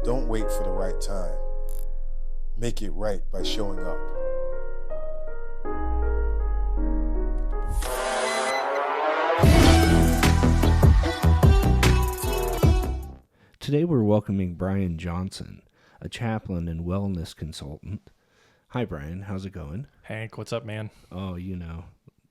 Don't wait for the right time. Make it right by showing up. Today we're welcoming Brian Johnson, a chaplain and wellness consultant. Hi, Brian. How's it going? Hank, what's up, man? Oh,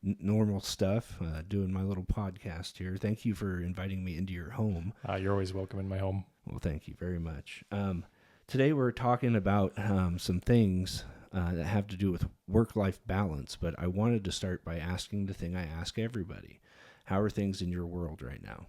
normal stuff, doing my little podcast here. Thank you for inviting me into your home. You're always welcome in my home. Well, thank you very much. Today we're talking about some things that have to do with work-life balance, but I wanted to start by asking the thing I ask everybody. How are things in your world right now?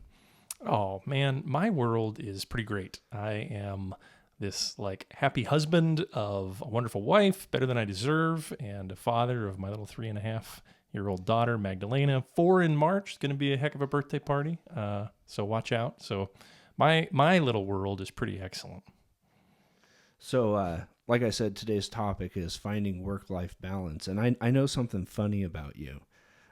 Oh, man, my world is pretty great. I am this happy husband of a wonderful wife, better than I deserve, and a father of my little 3.5-year-old daughter, Magdalena. 4 in March. It's going to be a heck of a birthday party, so watch out. So my little world is pretty excellent. So, like I said, today's topic is finding work-life balance, and I know something funny about you.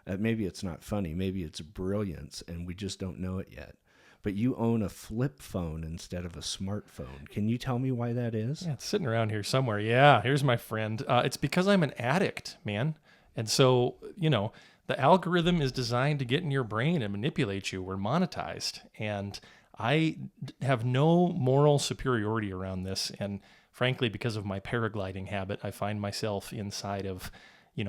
Maybe it's not funny, maybe it's brilliance, and we just don't know it yet. But you own a flip phone instead of a smartphone. Can you tell me why that is? Yeah, it's sitting around here somewhere. Yeah, here's my friend. It's because I'm an addict, man. And so, the algorithm is designed to get in your brain and manipulate you. We're monetized. And I have no moral superiority around this. And frankly, because of my paragliding habit, I find myself inside of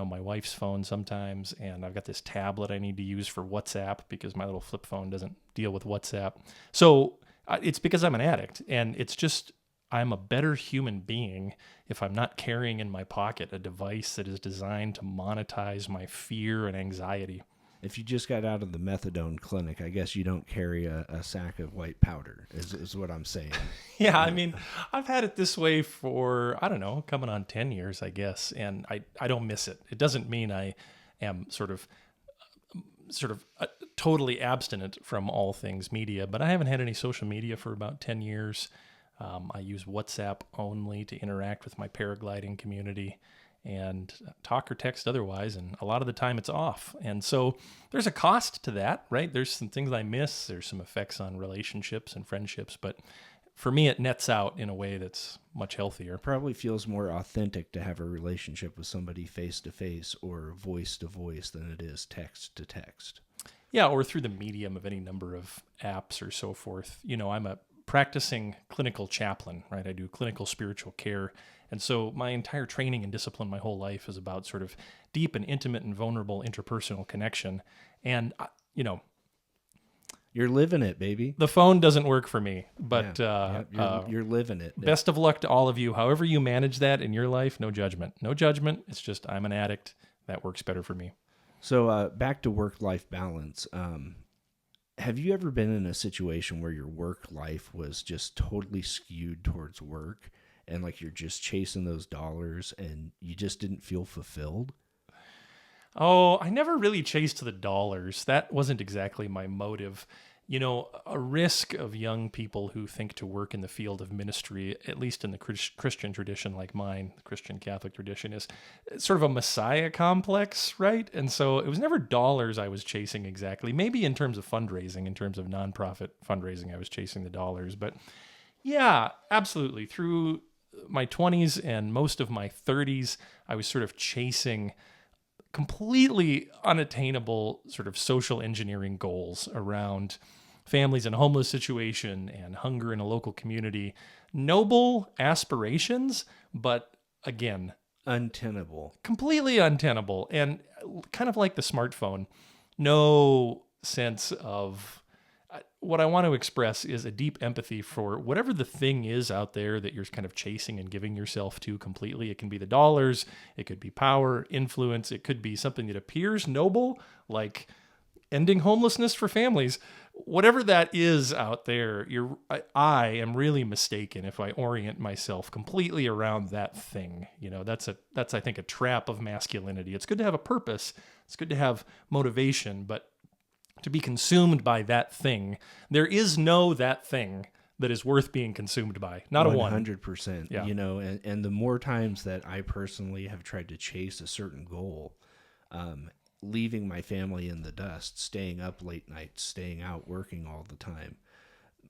my wife's phone sometimes, and I've got this tablet I need to use for WhatsApp because my little flip phone doesn't deal with WhatsApp. So it's because I'm an addict, and it's just I'm a better human being if I'm not carrying in my pocket a device that is designed to monetize my fear and anxiety. If you just got out of the methadone clinic, I guess you don't carry a sack of white powder, is what I'm saying. Yeah, I mean, I've had it this way for, I don't know, coming on 10 years, I guess, and I don't miss it. It doesn't mean I am sort of totally abstinent from all things media, but I haven't had any social media for about 10 years. I use WhatsApp only to interact with my paragliding community and talk or text otherwise, and a lot of the time it's off. And so there's a cost to that, right? There's some things I miss. There's some effects on relationships and friendships, but for me, it nets out in a way that's much healthier. Probably feels more authentic to have a relationship with somebody face-to-face or voice-to-voice than it is text-to-text. Yeah, or through the medium of any number of apps or so forth. I'm a practicing clinical chaplain, right? I do clinical spiritual care. And so my entire training and discipline my whole life is about sort of deep and intimate and vulnerable interpersonal connection. And, you're living it, baby. The phone doesn't work for me, but you're living it. Best of luck to all of you. However you manage that in your life, no judgment. No judgment. It's just I'm an addict. That works better for me. So back to work-life balance. Have you ever been in a situation where your work life was just totally skewed towards work and you're just chasing those dollars and you just didn't feel fulfilled? Oh, I never really chased the dollars. That wasn't exactly my motive. A risk of young people who think to work in the field of ministry, at least in the Christian tradition like mine, the Christian Catholic tradition, is sort of a messiah complex, right? And so it was never dollars I was chasing exactly. Maybe in terms of fundraising, in terms of nonprofit fundraising, I was chasing the dollars. But yeah, absolutely. Through my 20s and most of my 30s, I was sort of chasing completely unattainable sort of social engineering goals around families in a homeless situation and hunger in a local community. Noble aspirations, but again, untenable. Completely untenable. And kind of like the smartphone, no sense of what I want to express is a deep empathy for whatever the thing is out there that you're kind of chasing and giving yourself to completely. It can be the dollars, it could be power, influence, it could be something that appears noble, like ending homelessness for families. Whatever that is out there, I am really mistaken if I orient myself completely around that thing. That's I think a trap of masculinity. It's good to have a purpose, it's good to have motivation, but to be consumed by that thing, there is no that thing that is worth being consumed by. Not a one. 100%. Yeah. And the more times that I personally have tried to chase a certain goal, leaving my family in the dust, staying up late nights, staying out, working all the time,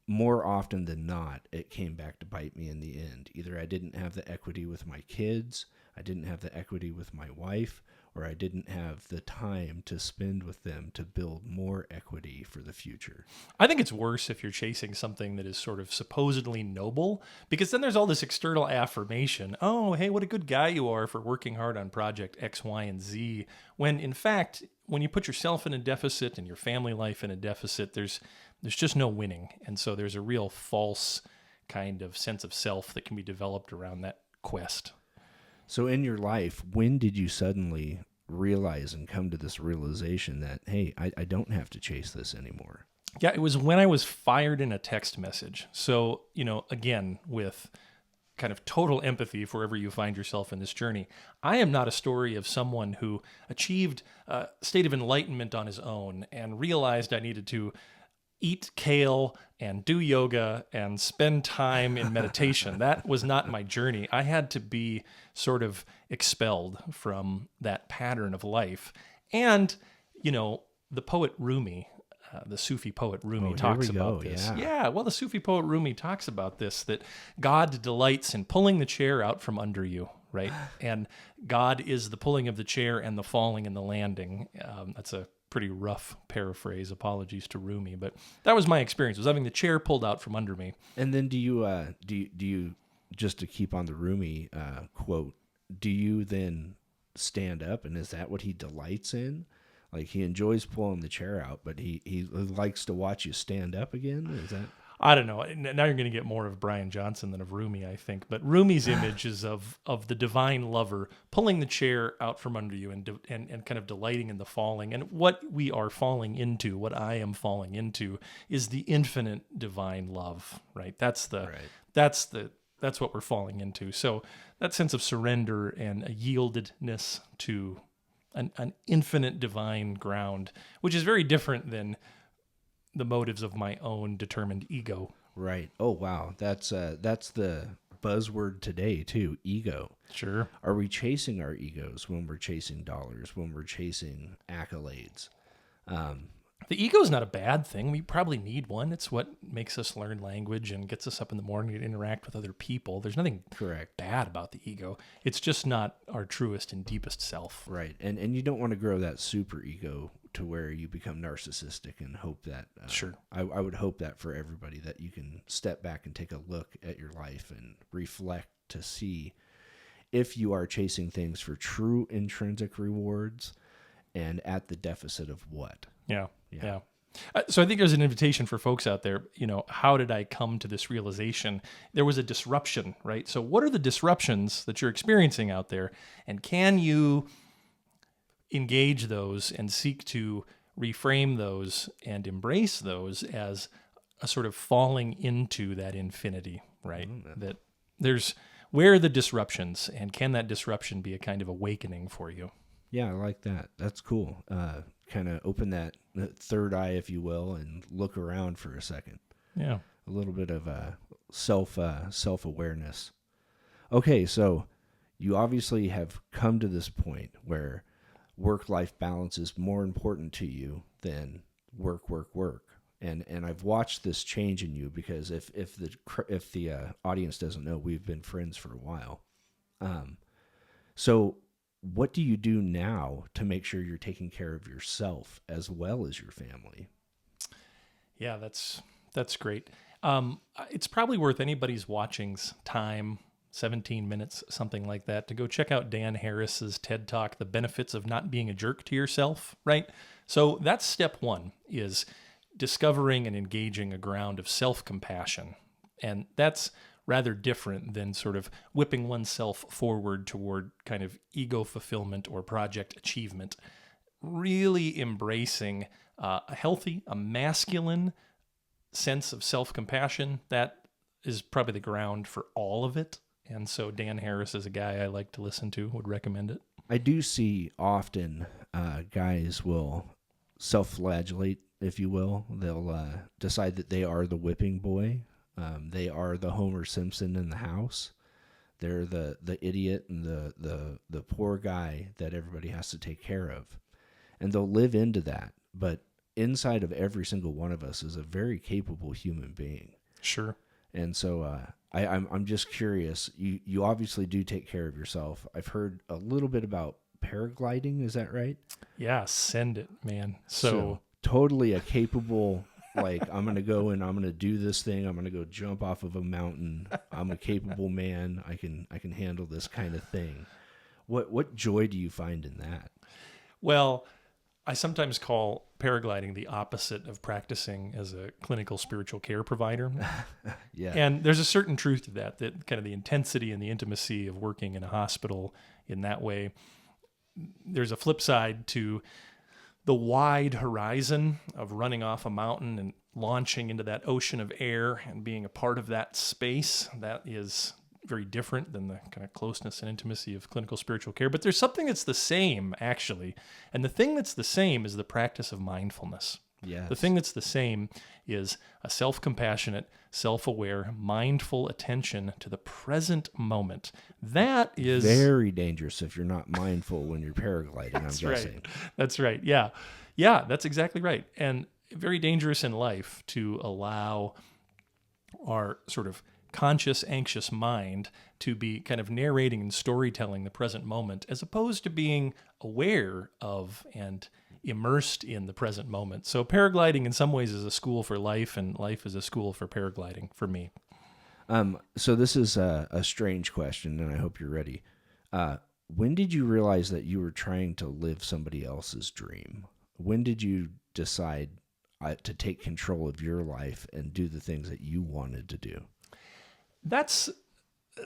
more often than not, it came back to bite me in the end. Either I didn't have the equity with my kids, I didn't have the equity with my wife, or I didn't have the time to spend with them to build more equity for the future. I think it's worse if you're chasing something that is sort of supposedly noble, because then there's all this external affirmation. Oh, hey, what a good guy you are for working hard on project X, Y, and Z. When in fact, when you put yourself in a deficit and your family life in a deficit, there's just no winning. And so there's a real false kind of sense of self that can be developed around that quest. So in your life, when did you suddenly realize and come to this realization that, hey, I don't have to chase this anymore? Yeah, it was when I was fired in a text message. So, again, with kind of total empathy for wherever you find yourself in this journey, I am not a story of someone who achieved a state of enlightenment on his own and realized I needed to eat kale and do yoga and spend time in meditation. That was not my journey. I had to be sort of expelled from that pattern of life. And, the poet Rumi, the Sufi poet Rumi talks about this. Yeah, well, the Sufi poet Rumi talks about this, that God delights in pulling the chair out from under you, right? And God is the pulling of the chair and the falling and the landing. That's a pretty rough paraphrase. Apologies to Rumi, but that was my experience, was having the chair pulled out from under me. And then do you just to keep on the Rumi quote, do you then stand up, and is that what he delights in? Like, he enjoys pulling the chair out, but he likes to watch you stand up again? Is that? I don't know. Now you're going to get more of Brian Johnson than of Rumi, I think. But Rumi's image is of the divine lover pulling the chair out from under you and kind of delighting in the falling. And what we are falling into, what I am falling into, is the infinite divine love, right? That's what we're falling into. So that sense of surrender and a yieldedness to an infinite divine ground, which is very different than the motives of my own determined ego. Right. Oh, wow. That's the buzzword today too, ego. Sure. Are we chasing our egos when we're chasing dollars, when we're chasing accolades? The ego is not a bad thing. We probably need one. It's what makes us learn language and gets us up in the morning to interact with other people. There's nothing bad about the ego. It's just not our truest and deepest self. Right. And you don't want to grow that super ego to where you become narcissistic and hope that. Sure. I would hope that for everybody, that you can step back and take a look at your life and reflect to see if you are chasing things for true intrinsic rewards and at the deficit of what. Yeah. So I think there's an invitation for folks out there. How did I come to this realization? There was a disruption, right? So what are the disruptions that you're experiencing out there? And can you engage those and seek to reframe those and embrace those as a sort of falling into that infinity, right? That there's, where are the disruptions, and can that disruption be a kind of awakening for you? Yeah, I like that. That's cool. Kind of open that third eye, if you will, and look around for a second. Yeah. A little bit of self-awareness. Okay, so you obviously have come to this point where work-life balance is more important to you than work. And I've watched this change in you, because if the audience doesn't know, we've been friends for a while. So what do you do now to make sure you're taking care of yourself as well as your family? Yeah, that's great. It's probably worth anybody's watching's time, 17 minutes, something like that, to go check out Dan Harris's TED Talk, The Benefits of Not Being a Jerk to Yourself, right? So that's step one, is discovering and engaging a ground of self-compassion. And that's rather different than sort of whipping oneself forward toward kind of ego fulfillment or project achievement. Really embracing a healthy, a masculine sense of self-compassion. That is probably the ground for all of it. And so Dan Harris is a guy I like to listen to, would recommend it. I do see often guys will self-flagellate, if you will. They'll decide that they are the whipping boy. They are the Homer Simpson in the house. They're the idiot and the poor guy that everybody has to take care of. And they'll live into that. But inside of every single one of us is a very capable human being. Sure. And so I'm just curious. You obviously do take care of yourself. I've heard a little bit about paragliding. Is that right? Yeah, send it, man. So totally a capable, like, I'm going to go and I'm going to do this thing. I'm going to go jump off of a mountain. I'm a capable man. I can handle this kind of thing. What joy do you find in that? well, I sometimes call paragliding the opposite of practicing as a clinical spiritual care provider. Yeah. And there's a certain truth to that kind of the intensity and the intimacy of working in a hospital in that way. There's a flip side to the wide horizon of running off a mountain and launching into that ocean of air and being a part of that space. That is very different than the kind of closeness and intimacy of clinical spiritual care. But there's something that's the same, actually. And the thing that's the same is the practice of mindfulness. Yes. The thing that's the same is a self-compassionate, self-aware, mindful attention to the present moment. That is very dangerous if you're not mindful when you're paragliding, I'm guessing. Right. That's right. Yeah. Yeah, that's exactly right. And very dangerous in life to allow our sort of conscious, anxious mind to be kind of narrating and storytelling the present moment as opposed to being aware of and immersed in the present moment. So paragliding in some ways is a school for life, and life is a school for paragliding for me. So this is a strange question, and I hope you're ready. When did you realize that you were trying to live somebody else's dream? When did you decide to take control of your life and do the things that you wanted to do? That's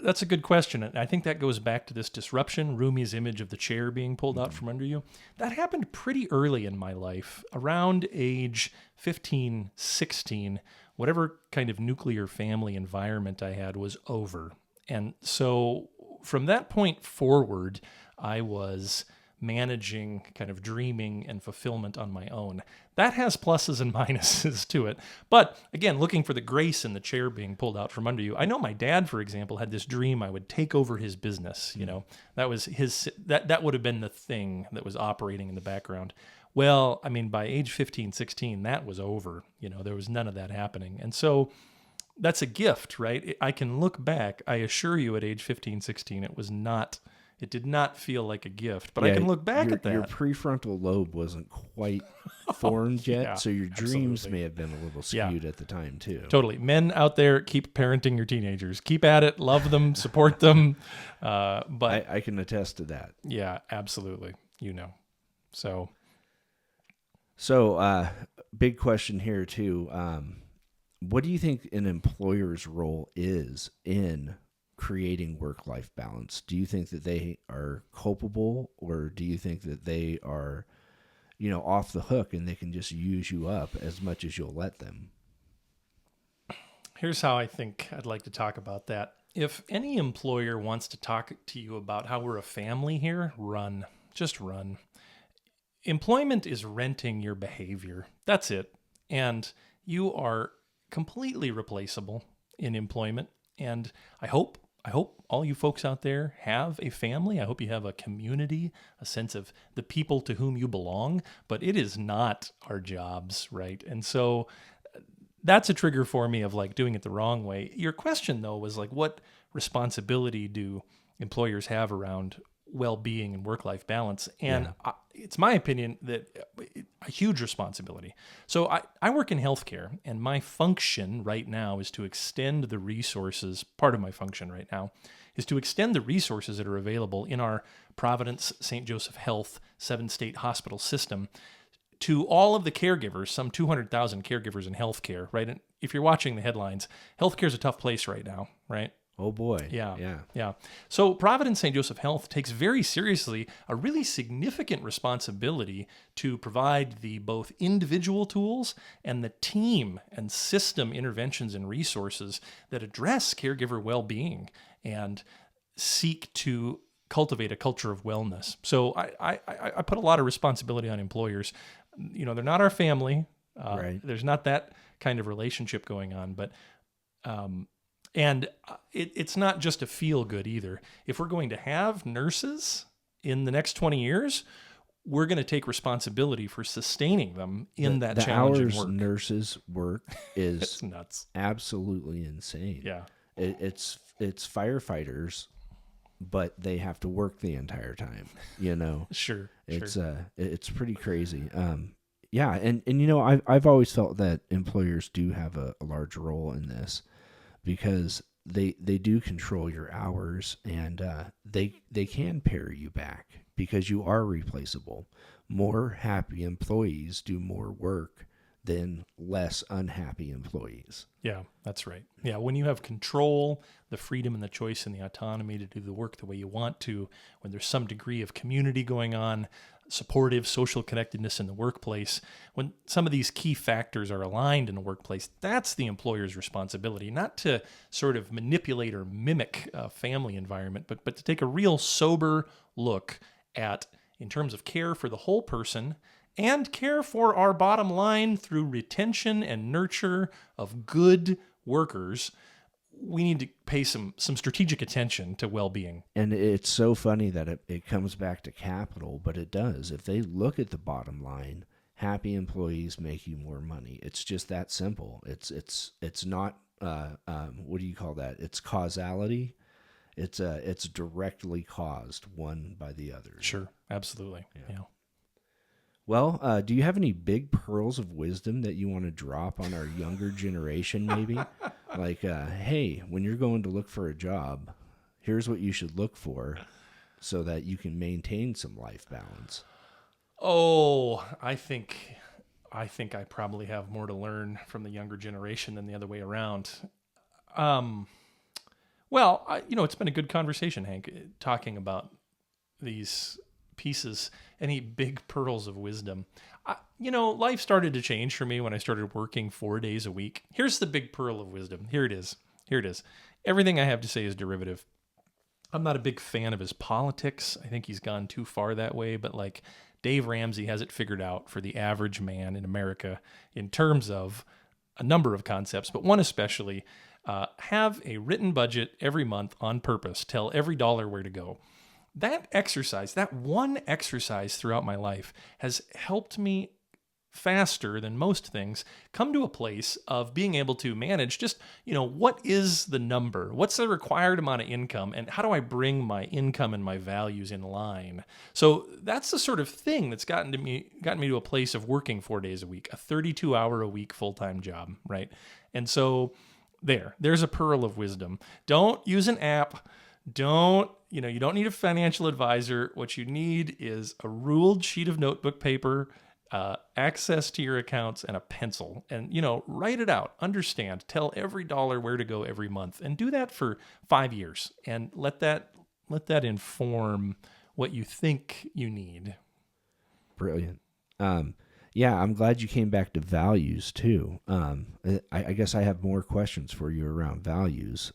a good question. And I think that goes back to this disruption, Rumi's image of the chair being pulled out from under you. That happened pretty early in my life, around age 15, 16. Whatever kind of nuclear family environment I had was over. And so from that point forward, I was managing kind of dreaming and fulfillment on my own. That has pluses and minuses to it. But again, looking for the grace in the chair being pulled out from under you. I know my dad, for example, had this dream I would take over his business. You know, that was that would have been the thing that was operating in the background. Well, I mean, by age 15, 16, that was over. You know, there was none of that happening. And so that's a gift, right? I can look back. I assure you at age 15, 16, it did not feel like a gift, but I can look back at that. Your prefrontal lobe wasn't quite formed yet, Yeah, so your dreams absolutely. may have been a little skewed at the time too. Totally. Men out there, keep parenting your teenagers. Keep at it. Love them. Support them. But I can attest to that. yeah, absolutely. You know. So big question here too. What do you think an employer's role is in creating work-life balance? Do you think that they are culpable, or do you think that they are, off the hook and they can just use you up as much as you'll let them? here's how I think I'd like to talk about that. If any employer wants to talk to you about how we're a family here, run. Just run. Employment is renting your behavior. That's it. And you are completely replaceable in employment. And I hope all you folks out there have a family. I hope you have a community, a sense of the people to whom you belong, but it is not our jobs, right? And so that's a trigger for me of like doing it the wrong way. Your question though was like, what responsibility do employers have around well-being and work-life balance? And it's my opinion that a huge responsibility. So I work in healthcare, and my function right now is to extend the resources. Part of my function right now is to extend the resources that are available in our Providence St. Joseph Health 7-state hospital system to all of the caregivers, some 200,000 caregivers in healthcare, right? And if you're watching the headlines, healthcare is a tough place right now, right? Oh boy. Yeah. So Providence St. Joseph Health takes very seriously a really significant responsibility to provide the both individual tools and the team and system interventions and resources that address caregiver well-being and seek to cultivate a culture of wellness. So I put a lot of responsibility on employers. You know, they're not our family. Right. There's not that kind of relationship going on, but and it's not just a feel good either. If we're going to have nurses in the next 20 years, we're going to take responsibility for sustaining them in that the challenging hours work. Nurses work is It's nuts. absolutely insane. Yeah. It's firefighters, but they have to work the entire time. You know, Sure. it's pretty crazy. Yeah, and I've always felt that employers do have a large role in this, because they do control your hours, and they can pare you back because you are replaceable. More happy employees do more work than less unhappy employees. Yeah, that's right. Yeah, when you have control, the freedom and the choice and the autonomy to do the work the way you want to, when there's some degree of community going on, supportive social connectedness in the workplace, when some of these key factors are aligned in the workplace, that's the employer's responsibility, not to sort of manipulate or mimic a family environment, but to take a real sober look at, in terms of care for the whole person and care for our bottom line through retention and nurture of good workers. We need to pay some strategic attention to well-being. And it's so funny that it comes back to capital, but it does. If they look at the bottom line, happy employees make you more money. It's just that simple. It's not what do you call that? It's causality. It's directly caused one by the other. Sure, absolutely. Yeah. Well, do you have any big pearls of wisdom that you want to drop on our younger generation, maybe? Like, hey, when you're going to look for a job, here's what you should look for so that you can maintain some life balance. Oh, I think I probably have more to learn from the younger generation than the other way around. Well, it's been a good conversation, Hank, talking about these pieces. Any big pearls of wisdom? Life started to change for me when I started working 4 days a week. Here's the big pearl of wisdom. Here it is. Everything I have to say is derivative. I'm not a big fan of his politics. I think he's gone too far that way. But like Dave Ramsey has it figured out for the average man in America in terms of a number of concepts, but one especially, have a written budget every month on purpose. Tell every dollar where to go. That one exercise throughout my life has helped me faster than most things come to a place of being able to manage just, what is the number? What's the required amount of income? And how do I bring my income and my values in line? So that's the sort of thing that's gotten me to a place of working 4 days a week, a 32-hour-a-week full-time job, right? And so there's a pearl of wisdom. Don't use an app. You don't need a financial advisor. What you need is a ruled sheet of notebook paper, access to your accounts, and a pencil. And, write it out. Understand. Tell every dollar where to go every month. And do that for 5 years. And let that inform what you think you need. Brilliant. Yeah, I'm glad you came back to values, too. I guess I have more questions for you around values.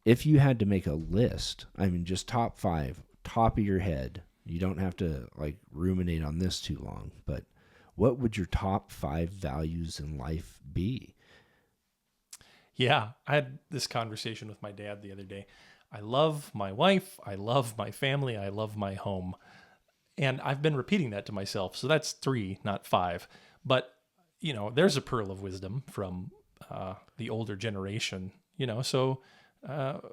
If you had to make a list, just top 5, top of your head, you don't have to ruminate on this too long, but what would your top 5 values in life be? Yeah, I had this conversation with my dad the other day. I love my wife, I love my family, I love my home. And I've been repeating that to myself. So that's 3, not 5. But, there's a pearl of wisdom from the older generation, so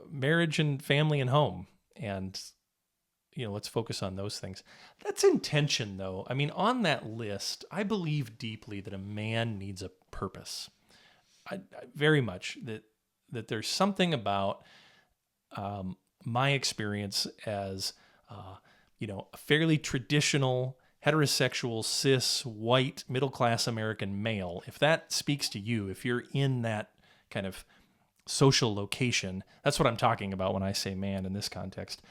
marriage and family and home. And, let's focus on those things. That's intention, though. On that list, I believe deeply that a man needs a purpose. I very much that there's something about my experience as, a fairly traditional, heterosexual, cis, white, middle-class American male. If that speaks to you, if you're in that kind of social location, that's what I'm talking about when I say man in this context.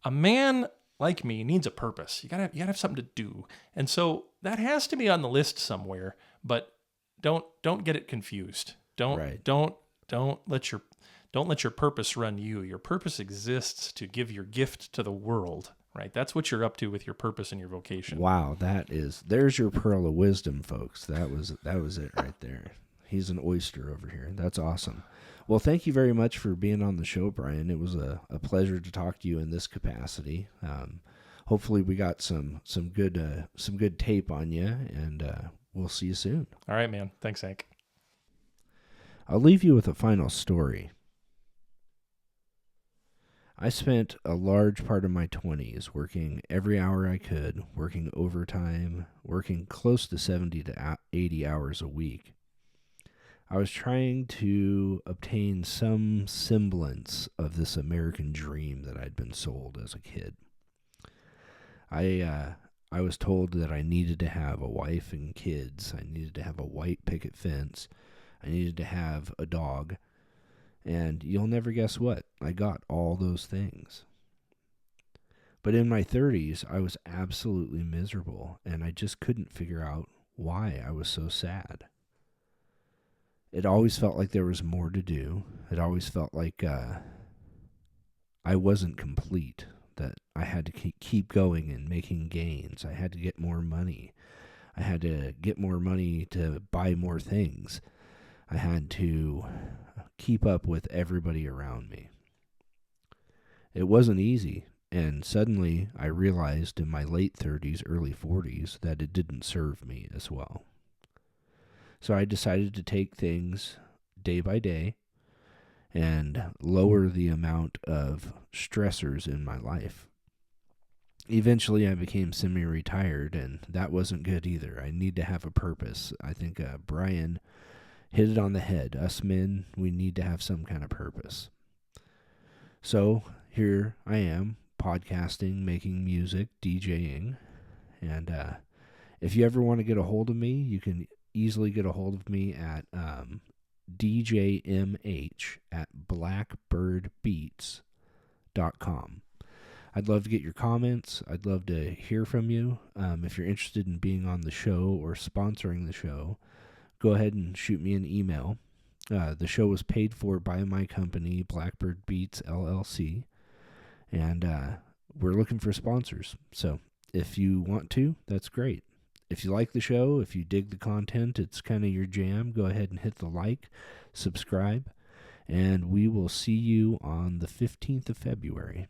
A man like me needs a purpose. You gotta have something to do. And so that has to be on the list somewhere, but don't get it confused. Don't let your purpose run you. Your purpose exists to give your gift to the world, right? That's what you're up to with your purpose and your vocation. Wow, there's your pearl of wisdom, folks. That was it right there. He's an oyster over here. That's awesome. Well, thank you very much for being on the show, Brian. It was a pleasure to talk to you in this capacity. hopefully we got some good tape on you, and we'll see you soon. All right, man. Thanks, Hank. I'll leave you with a final story. I spent a large part of my 20s working every hour I could, working overtime, working close to 70 to 80 hours a week. I was trying to obtain some semblance of this American dream that I'd been sold as a kid. I was told that I needed to have a wife and kids. I needed to have a white picket fence. I needed to have a dog. And you'll never guess what? I got all those things. But in my 30s, I was absolutely miserable, and I just couldn't figure out why I was so sad. It always felt like there was more to do. It always felt like I wasn't complete, that I had to keep going and making gains. I had to get more money. I had to get more money to buy more things. I had to keep up with everybody around me. It wasn't easy, and suddenly I realized in my late 30s, early 40s, that it didn't serve me as well. So I decided to take things day by day and lower the amount of stressors in my life. Eventually I became semi-retired, and that wasn't good either. I need to have a purpose. I think Brian hit it on the head. Us men, we need to have some kind of purpose. So here I am, podcasting, making music, DJing, and if you ever want to get a hold of me, you can easily get a hold of me at djmh@blackbirdbeats.com. I'd love to get your comments. I'd love to hear from you. If you're interested in being on the show or sponsoring the show, go ahead and shoot me an email. The show was paid for by my company, Blackbird Beats LLC, and we're looking for sponsors. So if you want to, that's great. If you like the show, if you dig the content, it's kind of your jam, go ahead and hit the like, subscribe, and we will see you on the 15th of February.